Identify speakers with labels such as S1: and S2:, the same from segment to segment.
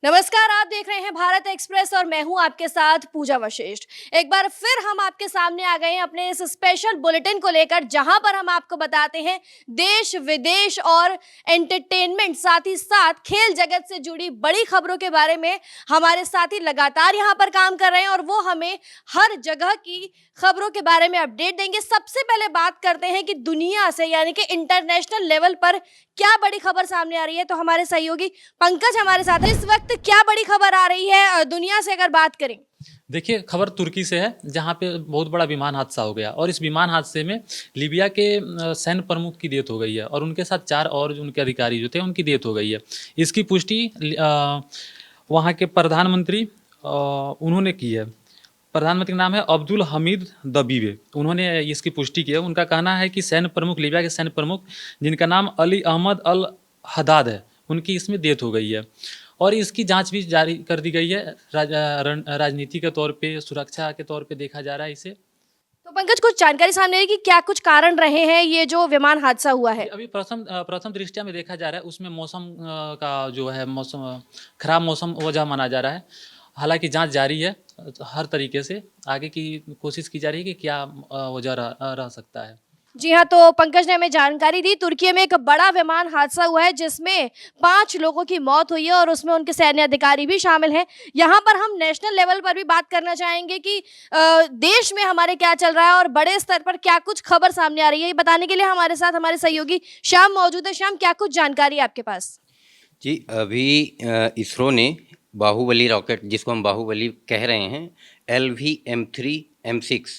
S1: नमस्कार, आप देख रहे हैं भारत एक्सप्रेस और मैं हूं आपके साथ पूजा वशिष्ठ। एक बार फिर हम आपके सामने आ गए हैं अपने इस स्पेशल बुलेटिन को लेकर, जहां पर हम आपको बताते हैं देश विदेश और एंटरटेनमेंट, साथ ही साथ खेल जगत से जुड़ी बड़ी खबरों के बारे में। हमारे साथी लगातार यहां पर काम कर रहे हैं और वो हमें हर जगह की खबरों के बारे में अपडेट देंगे। सबसे पहले बात करते हैं कि दुनिया से यानी कि इंटरनेशनल लेवल पर क्या बड़ी खबर सामने आ रही है। तो हमारे सहयोगी पंकज हमारे साथ है। इस वक्त क्या बड़ी खबर आ रही है दुनिया से अगर बात करें?
S2: देखिए, खबर तुर्की से है, जहाँ पे बहुत बड़ा विमान हादसा हो गया और इस विमान हादसे में लीबिया के सैन्य प्रमुख की डेथ हो गई है और उनके साथ 4 और जो उनके अधिकारी जो थे उनकी डेथ हो गई है। इसकी पुष्टि वहाँ के प्रधानमंत्री उन्होंने की है। प्रधानमंत्री का नाम है अब्दुल हमीद दबीबे। उन्होंने इसकी पुष्टि की है। उनका कहना है कि सैन्य प्रमुख, लीबिया के सैन्य प्रमुख जिनका नाम अली अहमद अल हदाद है, उनकी इसमें डेथ हो गई है और इसकी जांच भी जारी कर दी गई है। राजनीति के तौर पे, सुरक्षा के तौर पे देखा जा रहा है इसे।
S1: तो पंकज, कुछ जानकारी सामने आई कि क्या कुछ कारण रहे हैं ये जो विमान हादसा हुआ है?
S2: अभी प्रथम दृष्टया में देखा जा रहा है, उसमें मौसम का जो है, मौसम खराब मौसम वजह माना जा रहा है। हालांकि जांच जारी है, हर तरीके से आगे की कोशिश की जा रही है कि क्या वजह रह सकता है।
S1: जी हाँ, तो पंकज ने हमें जानकारी दी। तुर्की में एक बड़ा विमान हादसा हुआ है जिसमें 5 लोगों की मौत हुई है और उसमें उनके सैन्य अधिकारी भी शामिल हैं। यहाँ पर हम नेशनल लेवल पर भी बात करना चाहेंगे कि देश में हमारे क्या चल रहा है और बड़े स्तर पर क्या कुछ खबर सामने आ रही है। ये बताने के लिए हमारे साथ हमारे सहयोगी श्याम मौजूद है। श्याम, क्या कुछ जानकारी है आपके पास?
S3: जी, अभी इसरो ने बाहुबली रॉकेट, जिसको हम बाहुबली कह रहे हैं, LVM-3 M6,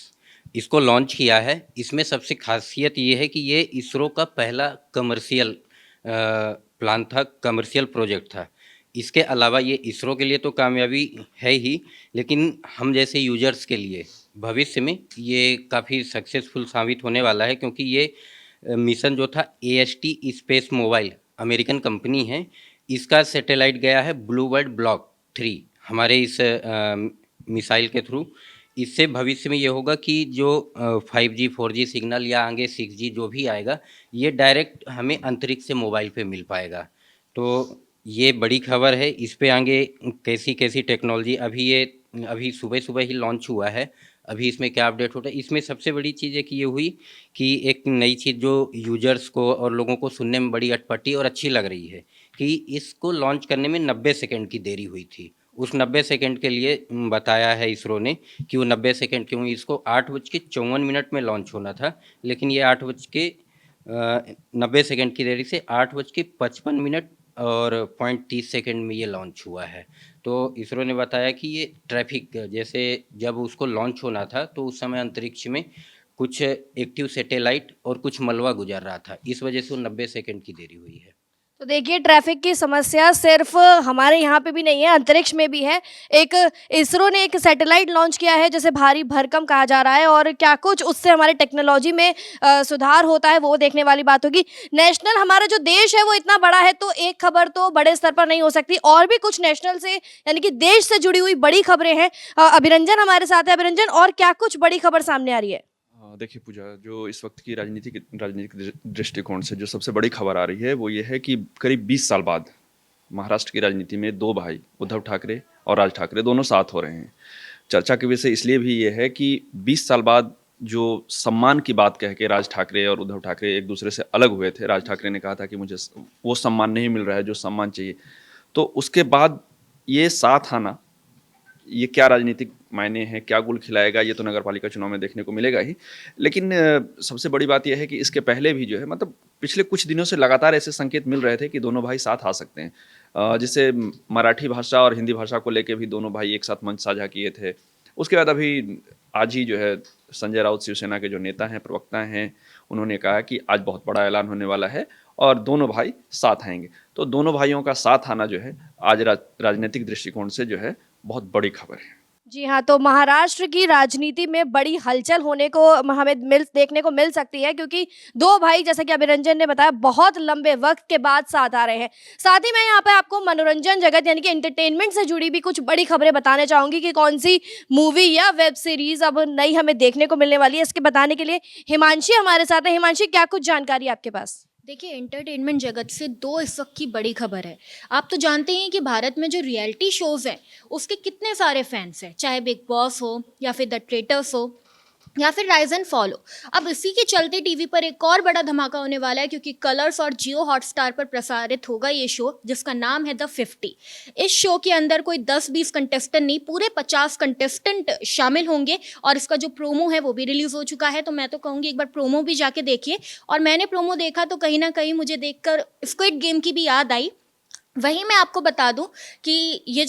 S3: इसको लॉन्च किया है। इसमें सबसे खासियत ये है कि ये इसरो का पहला कमर्शियल प्लान था, कमर्शियल प्रोजेक्ट था। इसके अलावा ये इसरो के लिए तो कामयाबी है ही, लेकिन हम जैसे यूजर्स के लिए भविष्य में ये काफ़ी सक्सेसफुल साबित होने वाला है, क्योंकि ये मिशन जो था AST space mobile, American company है, इसका सैटेलाइट गया है ब्लू बर्ड ब्लॉक 3 हमारे इस मिसाइल के थ्रू। इससे भविष्य में ये होगा कि जो 5G 4G सिग्नल या आगे 6G जो भी आएगा, ये डायरेक्ट हमें अंतरिक्ष से मोबाइल पे मिल पाएगा। तो ये बड़ी खबर है। इस पे आगे कैसी कैसी टेक्नोलॉजी, अभी सुबह सुबह ही लॉन्च हुआ है। अभी इसमें क्या अपडेट होता है, इसमें सबसे बड़ी चीज़ एक ये हुई कि एक नई चीज़ जो यूजर्स को और लोगों को सुनने में बड़ी अटपटी और अच्छी लग रही है कि इसको लॉन्च करने में 90 सेकंड की देरी हुई थी। उस 90 सेकंड के लिए बताया है इसरो ने कि वो 90 सेकंड क्यों। इसको 8:54 में लॉन्च होना था, लेकिन ये 8:90 सेकंड की देरी से 8:55 और 0.30 सेकंड में ये लॉन्च हुआ है। तो इसरो ने बताया कि ये ट्रैफिक, जैसे जब उसको लॉन्च होना था तो उस समय अंतरिक्ष में कुछ एक्टिव सैटेलाइट और कुछ मलबा गुजर रहा था, इस वजह से वो 90 सेकंड की देरी हुई है।
S1: तो देखिए, ट्रैफिक की समस्या सिर्फ हमारे यहाँ पे भी नहीं है, अंतरिक्ष में भी है। एक इसरो ने एक सैटेलाइट लॉन्च किया है जिसे भारी भरकम कहा जा रहा है और क्या कुछ उससे हमारे टेक्नोलॉजी में सुधार होता है वो देखने वाली बात होगी। नेशनल, हमारा जो देश है वो इतना बड़ा है तो एक खबर तो बड़े स्तर पर नहीं हो सकती, और भी कुछ नेशनल से यानी कि देश से जुड़ी हुई बड़ी खबरें हैं। अभिरंजन हमारे साथ है। अभिरंजन, और क्या कुछ बड़ी खबर सामने आ रही है?
S4: देखिए पूजा, जो इस वक्त की राजनीतिक दृष्टिकोण से जो सबसे बड़ी खबर आ रही है वो ये है कि करीब 20 साल बाद महाराष्ट्र की राजनीति में 2 भाई, उद्धव ठाकरे और राज ठाकरे, दोनों साथ हो रहे हैं। चर्चा के विषय इसलिए भी ये है कि 20 साल बाद जो सम्मान की बात कह के राज ठाकरे और उद्धव ठाकरे एक दूसरे से अलग हुए थे। राज ठाकरे ने कहा था कि मुझे वो सम्मान नहीं मिल रहा है जो सम्मान चाहिए। तो उसके बाद ये साथ आना, ये क्या राजनीतिक मायने हैं, क्या गुल खिलाएगा, ये तो नगर पालिका चुनाव में देखने को मिलेगा ही। लेकिन सबसे बड़ी बात यह है कि इसके पहले भी जो है, मतलब पिछले कुछ दिनों से लगातार ऐसे संकेत मिल रहे थे कि दोनों भाई साथ आ सकते हैं। जिससे मराठी भाषा और हिंदी भाषा को लेके भी दोनों भाई एक साथ मंच साझा किए थे। उसके बाद अभी आज ही जो है संजय राउत, शिवसेना के जो नेता हैं, प्रवक्ता हैं, उन्होंने कहा कि आज बहुत बड़ा ऐलान होने वाला है और दोनों भाई साथ आएंगे। तो दोनों भाइयों का साथ आना जो है आज राजनीतिक दृष्टिकोण से जो है बहुत बड़ी खबर है।
S1: जी हाँ, तो महाराष्ट्र की राजनीति में बड़ी हलचल होने को हमें देखने को मिल सकती है, क्योंकि 2 भाई, जैसा कि अभिरंजन ने बताया, बहुत लंबे वक्त के बाद साथ आ रहे हैं। साथ ही मैं यहाँ पे आपको मनोरंजन जगत यानी कि एंटरटेनमेंट से जुड़ी भी कुछ बड़ी खबरें बताने चाहूंगी कि कौन सी मूवी या वेब सीरीज अब नई हमें देखने को मिलने वाली है। इसके बताने के लिए हिमांशी हमारे साथ है। हिमांशी, क्या कुछ जानकारी आपके पास?
S5: देखिए, एंटरटेनमेंट जगत से दो इस वक्त की बड़ी खबर है। आप तो जानते हैं कि भारत में जो रियलिटी शोज़ हैं उसके कितने सारे फैंस हैं, चाहे बिग बॉस हो या फिर द ट्रेटर्स हो या फिर राइज एंड फॉल हो। अब इसी के चलते टीवी पर एक और बड़ा धमाका होने वाला है, क्योंकि कलर्स और जियो हॉटस्टार पर प्रसारित होगा ये शो, जिसका नाम है द 50। इस शो के अंदर कोई 10-20 कंटेस्टेंट नहीं, पूरे 50 कंटेस्टेंट शामिल होंगे और इसका जो प्रोमो है वो भी रिलीज हो चुका है। तो मैं तो कहूँगी एक बार प्रोमो भी जाके देखिए। और मैंने प्रोमो देखा तो कहीं ना कहीं मुझे देखकर स्क्विड गेम की भी याद आई। वहीं मैं आपको बता दूं कि ये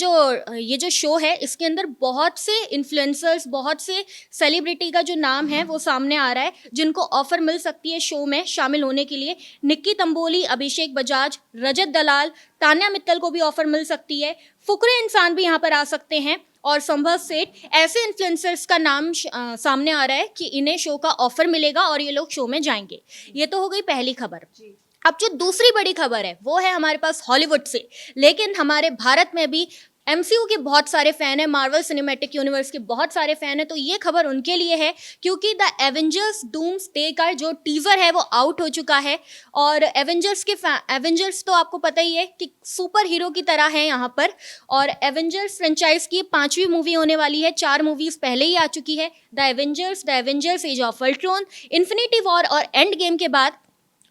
S5: जो शो है इसके अंदर बहुत से इन्फ्लुएंसर्स, बहुत से सेलिब्रिटी का जो नाम है वो सामने आ रहा है, जिनको ऑफर मिल सकती है शो में शामिल होने के लिए। निक्की तंबोली, अभिषेक बजाज, रजत दलाल, तान्या मित्तल को भी ऑफर मिल सकती है। फुकरे इंसान भी यहाँ पर आ सकते हैं और संभव सेठ। ऐसे इन्फ्लुएंसर्स का नाम सामने आ रहा है कि इन्हें शो का ऑफर मिलेगा और ये लोग शो में जाएंगे। ये तो हो गई पहली खबर। अब जो दूसरी बड़ी खबर है वो है हमारे पास हॉलीवुड से, लेकिन हमारे भारत में भी एमसीयू के बहुत सारे फ़ैन हैं, मार्वल सिनेमैटिक यूनिवर्स के बहुत सारे फ़ैन हैं। तो ये खबर उनके लिए है, क्योंकि द एवेंजर्स डूम्सडे का जो टीज़र है वो आउट हो चुका है। और एवेंजर्स तो आपको पता ही है कि सुपर हीरो की तरह है यहाँ पर। और एवेंजर्स फ्रेंचाइज की 5वीं मूवी होने वाली है। 4 मूवीज़ पहले ही आ चुकी है, the Avengers Age of Ultron, Infinity War और एंड गेम के बाद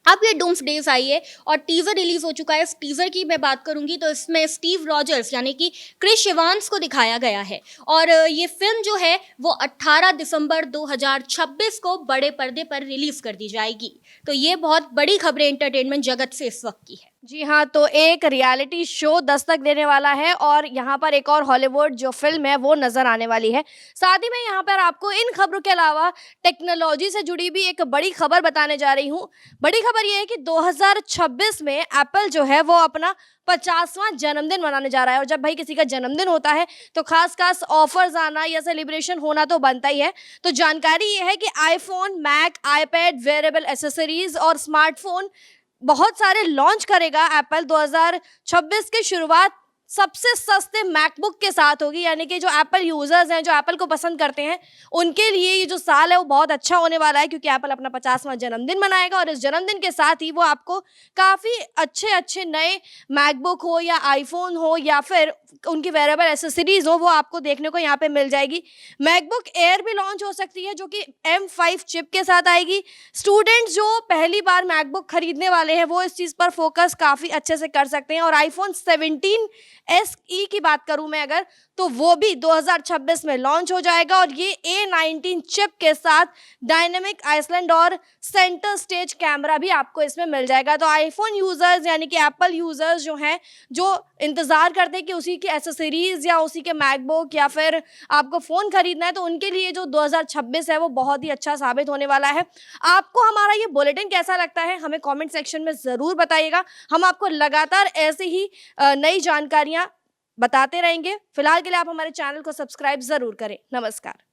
S5: अब ये डूम्सडेज आई है और टीज़र रिलीज हो चुका है। इस टीज़र की मैं बात करूंगी तो इसमें स्टीव रॉजर्स यानी कि क्रिस इवांस को दिखाया गया है। और ये फिल्म जो है वो 18 दिसंबर 2026 को बड़े पर्दे पर रिलीज कर दी जाएगी। तो ये बहुत बड़ी खबरें एंटरटेनमेंट जगत से इस वक्त की है।
S1: जी हाँ, तो एक रियलिटी शो दस्तक देने वाला है और यहाँ पर एक और हॉलीवुड जो फिल्म है वो नज़र आने वाली है। साथ ही मैं यहाँ पर आपको इन खबरों के अलावा टेक्नोलॉजी से जुड़ी भी एक बड़ी खबर बताने जा रही हूँ। बड़ी खबर ये है कि 2026 में एप्पल जो है वो अपना 50वां जन्मदिन मनाने जा रहा है। और जब भाई किसी का जन्मदिन होता है तो खास ऑफर्स आना या सेलिब्रेशन होना तो बनता ही है। तो जानकारी ये है कि iPhone, Mac, iPad, wearable accessories और स्मार्टफोन बहुत सारे लॉन्च करेगा एप्पल। 2026 की शुरुआत सबसे सस्ते मैकबुक के साथ होगी, यानी कि जो एप्पल यूज़र्स हैं, जो एप्पल को पसंद करते हैं, उनके लिए ये जो साल है वो बहुत अच्छा होने वाला है, क्योंकि एप्पल अपना 50वां जन्मदिन मनाएगा। और इस जन्मदिन के साथ ही वो आपको काफ़ी अच्छे नए मैकबुक हो या आईफोन हो या फिर उनकी वेरेबल एसेसरीज हो, वो आपको देखने को यहाँ पे मिल जाएगी। मैकबुक एयर भी लॉन्च हो सकती है, जो कि M5 चिप के साथ आएगी। स्टूडेंट्स जो पहली बार मैकबुक खरीदने वाले हैं वो इस चीज़ पर फोकस काफ़ी अच्छे से कर सकते हैं। और आईफोन 17 SE की बात करूं मैं अगर, तो वो भी 2026 में लॉन्च हो जाएगा। और ये A19 चिप के साथ डायनेमिक आइसलैंड और सेंटर स्टेज कैमरा भी आपको इसमें मिल जाएगा। तो आईफोन यूज़र्स यानी कि एप्पल यूज़र्स जो हैं, जो इंतज़ार करते हैं कि उसी की एसेसरीज़ या उसी के मैकबुक या फिर आपको फ़ोन खरीदना है, तो उनके लिए जो 2026 है वो बहुत ही अच्छा साबित होने वाला है। आपको हमारा ये बुलेटिन कैसा लगता है हमें कमेंट सेक्शन में ज़रूर बताइएगा। हम आपको लगातार ऐसे ही नई जानकारियाँ बताते रहेंगे। फिलहाल के लिए आप हमारे चैनल को सब्सक्राइब ज़रूर करें। नमस्कार।